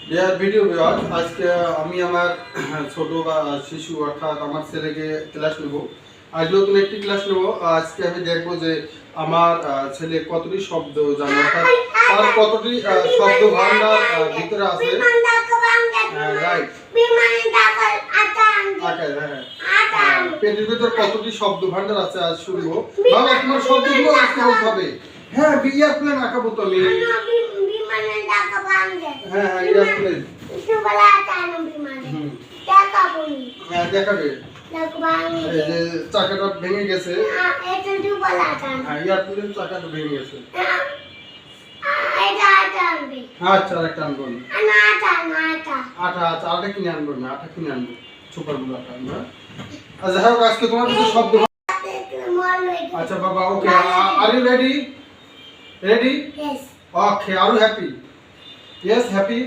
Deer video viewer, আজকে আমি আমার ছোট বা শিশু অর্থাৎ আমার ছেলেকে ক্লাস নেব। আজ নতুন একটি ক্লাস নেব। আজকে আমি দেখব যে আমার ছেলে কতটি শব্দ জানে, অর্থাৎ তার কতটি শব্দ ভান্ডার ভিতরে আছে। রাইট, পেটের ভিতর কতটি শব্দ ভান্ডার আছে আজ শুনবো। বাবা, তোমার শব্দগুলো আজকে বলতে হবে। হ্যাঁ, এয়ারপ্লেন আঁকাবো তো আমি। হ্যাঁ হ্যাঁ, এয়ারপ্লেন দেখাবে। এই যে চাকাটা ভেঙে গেছে, এয়ারপ্লেন চাকাটা ভেঙে গেছে। আচ্ছা, আরেকটা আনবো। আটা, আচ্ছা আটা কিনে আনবো, না আটা কিনে আনবো, সুপার গুলো আটা আনবো। আচ্ছা হোক, আজকে তোমার কিছু শব্দ। আচ্ছা বাবা, okay, are you ready? Ready? Okay, are you happy? Yes, happy.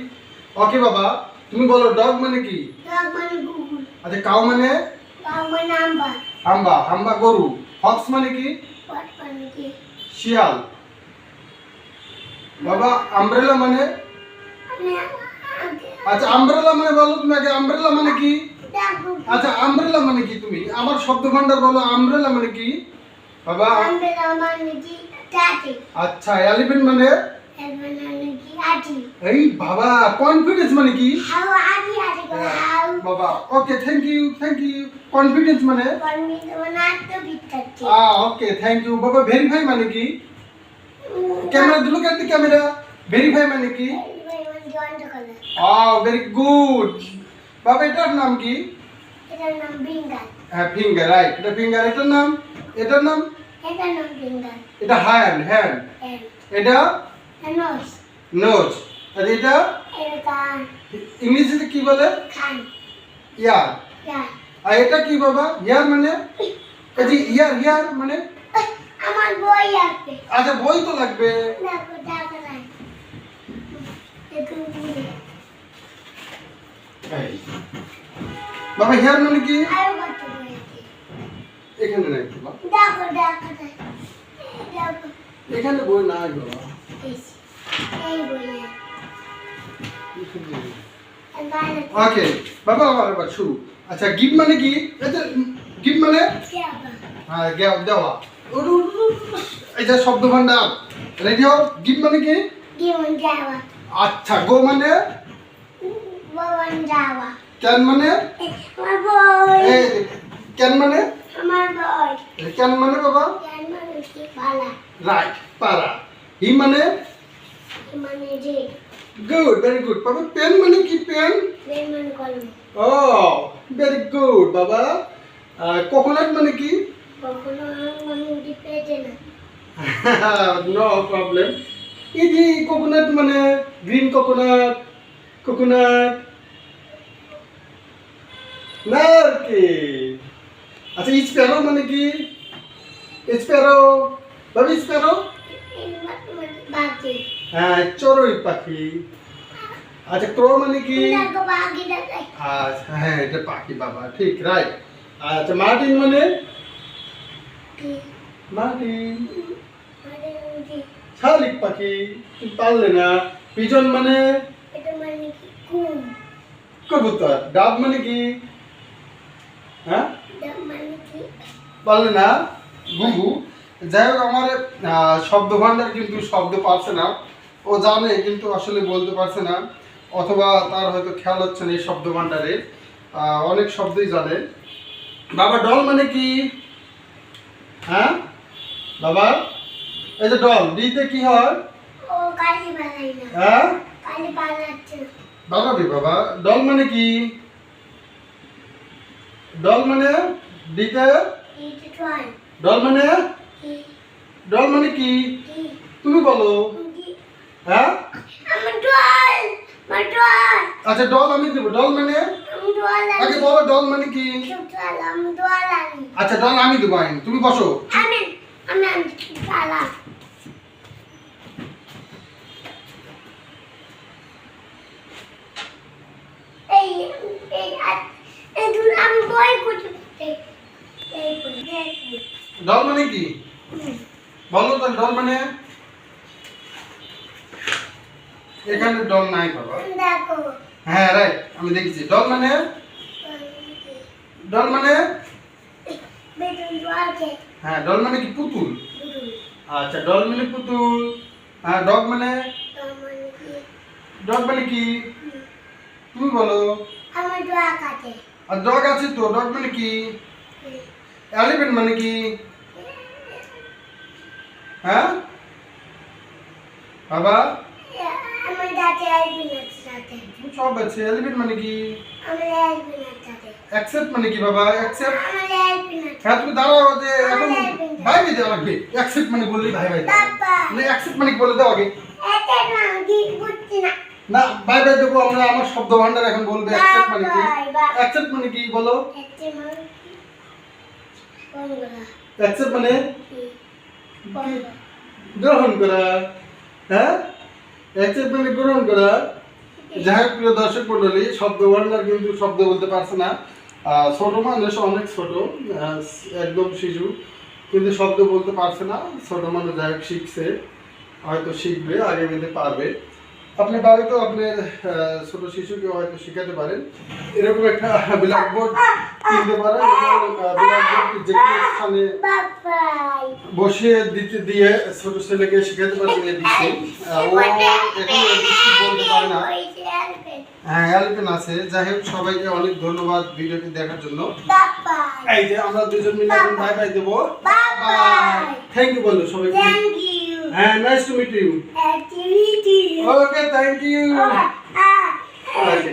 Okay বাবা, তুমি বলো ডগ মানে কি? ডগ মানে কুকুর। আচ্ছা, কাউ মানে? কাউ মানে হাম্বা। হাম্বা, হাম্বা গরু। হক্স মানে কি? পট মানে কি? শিয়াল। বাবা, আমব্রেলা মানে? আচ্ছা, আমব্রেলা মানে বলো তুমি আগে, আমব্রেলা মানে কি? আচ্ছা, আমব্রেলা মানে কি? তুমি আমার শব্দ ভান্ডার বলো, আমব্রেলা মানে কি বাবা? আমব্রেলা মানে কি? টাটি। আচ্ছা, এলিফ্যান্ট মানে? এলিফ্যান্ট মানে কি? আটি। এই বাবা, কনফিডেন্স মানে কি? হাউ আটি আটি হাউ। বাবা, okay, thank you, thank you. Confidence মানে? কনফিডেন্স মানে আত্মবিশ্বাস। Okay, thank you. বাবা, ভেরিফাই মানে কি? Camera, look at the camera. Verify মানে কি? Very good. বাবা, এটার নাম কি? এটার নাম ফিঙ্গার। হ্যাঁ, ফিঙ্গার, রাইট। এটা ফিঙ্গার। এটার নাম? এটার নাম? এটার নাম ফিঙ্গার। এটা হ্যান্ড, হ্যান্ড। এটা নোজ। নোজ। আর এটা? এটা কান। ইংলিশে কি বলে? কান। ইয়ার। ইয়ার। আর এটা কি বাবা? ইয়ার মানে? এই যে ইয়ার, ইয়ার মানে? আমার বই আছে। আচ্ছা, বই তো লাগবে। দেখো দেখো নাই। বাবা, হেয়ার মানে কি? আরো কত বই আছে? এখানে নাই তো বাবা। দেখো দেখো নাই। দেখো। এখানে বই নাই বাবা। এই বই। ওকে বাবা, আবার শুরু। আচ্ছা, গিফট মানে কি? এটা গিফট মানে? হ্যাঁ, দেওয়া। এই যে শব্দ ভান্ডার। রেডি হও। গিফট মানে কি? গিভন যাওয়া। আচ্ছা, গো মানে? ববন যাওয়া। ক্যান মানে? আমার বই। এই ক্যান মানে? আমার বই। ক্যান মানে বাবা? ক্যান মানে কি? পালা। রাইট, পারা। হি মানে? মানে যে। Good, very good. বাবা, পেন মানে কি? পেন? পেন মানে কলম। ও, ভেরি গুড বাবা। কোকোনাট মানে কি? কখনো মানে উঠি পেটে না। No problem. এই যে কোকোনাট মানে গ্রিন কোকোনাট, কোকোনাট, নারকেল। আচ্ছা, স্প্যারো মানে কি? স্প্যারো বাবা, স্প্যারো? বাকি। হ্যাঁ, চড়ুই পাখি। আচ্ছা, ক্রো মানে কি? দেখো বাকি দেখাই। আচ্ছা, হ্যাঁ, এটা পাখি বাবা, ঠিক, রাইট। আচ্ছা, মার্টিন মানে? কি? মার্টিন মানে কি? শালিক পাখি। তুমি পারলে না। পিজন মানে? এটা মানে কি? কুম। কবুতর। ডাব মানে কি? হ্যাঁ, ডাব মানে কি? পারলে না। ঘুঘু। যাই হোক, আমার শব্দ ভান্ডার কিন্তু শব্দ পারছে না। ও জানে কিন্তু আসলে বলতে পারছে না, অথবা তার হয়তো খেয়াল হচ্ছে না এই শব্দ ভান্ডারে। অনেক শব্দই জানে। বাবা, ডল মানে কি? হ্যাঁ বাবা, এই যে ডল, ডিতে কি হয়? ও কালি বানাই না। হ্যাঁ কালি বানাচ্ছে। বাবা রে বাবা, ডল মানে কি? ডল মানে ডিতে? এটা ট্রাই। ডল মানে? কি? ডল মানে কি? কি? তুমি বলো। কি? হ্যাঁ, আমার ডল। আমার ডল। আচ্ছা, ডল আমি দেবো। ডল মানে? আমি ডল আগে আনি। বলো ডল মানে কি? ডল আমি ডল আনি। আচ্ছা, ডল আমি দেবো। আইন, তুমি বসো। আমি চালা। এই এই এই দুল আমি বই করতে এই ডল মানে কি বলো তো? ডল মানে? এখানে ডল নাই বাবা। দেখো হ্যাঁ রাইট, আমি দেখেছি। ডল মানে বেতন দোয়াকে হ্যাঁ, ডল মানে কি পুতুল। আচ্ছা, ডল মানে পুতুল। হ্যাঁ, ডগ মানে কি তুমি বলো। আমার দোয়া কাটে আর ডগ আছে তো, ডগ মানে কি? এলিফ্যান্ট মানে কি? হ্যাঁ বাবা, আমার দাঁতে আইবিন আছে দাঁতে সব আছে। এলিফ্যান্ট মানে কি? আমার আইবিন আছে দাঁতে অ্যাকসেপ্ট মানে কি বাবা? অ্যাকসেপ্ট। আমার আইবিন আছে হ্যাঁ, তুমি দাঁড়াও যে এখন ভাই ভাই দেওয়া লাগবে। অ্যাকসেপ্ট মানে বললেই ভাই ভাই দাও। বাবা মানে অ্যাকসেপ্ট মানে কি বলে দাও আগে। এটা না কি বুঝছি না না, বাই বাই দেবো আমরা। আমার শব্দ ভান্ডার এখন বলবে অ্যাকসেপ্ট মানে কি। বাই। অ্যাকসেপ্ট মানে কি বলো। এটা মানে কোনগুলা অ্যাকসেপ্ট মানে কোনগুলা গ্রহণ করা। হ্যাঁ, অ্যাকসেপ্ট মানে গ্রহণ করা। যাই হোক, প্রিয় দর্শক মন্ডলী, শব্দ ভান্ডার কিন্তু শব্দ বলতে পারছে না। ছোট মানুষ, অনেক ছোট, একদম শিশু, কিন্তু শব্দ বলতে পারছে না। ছোট মানুষ যাই হোক শিখছে, হয়তো শিখবে, আগামীতে পারবে। আপনি বাড়িতে আপনার ছোট শিশুকে হয়তো শেখাতে পারেন। এরকম একটা ব্ল্যাকবোর্ড কিনতে পারেন এবং ব্ল্যাকবোর্ড যে কোনো স্থানে বাবাই বসিয়ে দিতে দিয়ে ছোট ছেলেকে শেখাতে পারবেন। এদিকে ও এখন বেশি বলতে পারে না। হ্যাঁ, অ্যালপেন আছে। যাই হোক, সবাইকে অনেক ধন্যবাদ ভিডিওটি দেখার জন্য। বাবাই এই যে আমরা দুজন মিলে এখন বাই বাই দেবো। বাবাই থ্যাংক ইউ বলো সবাইকে। থ্যাংক ইউ হ্যাঁ, nice to meet you. Activity okay, thank you. ah okay.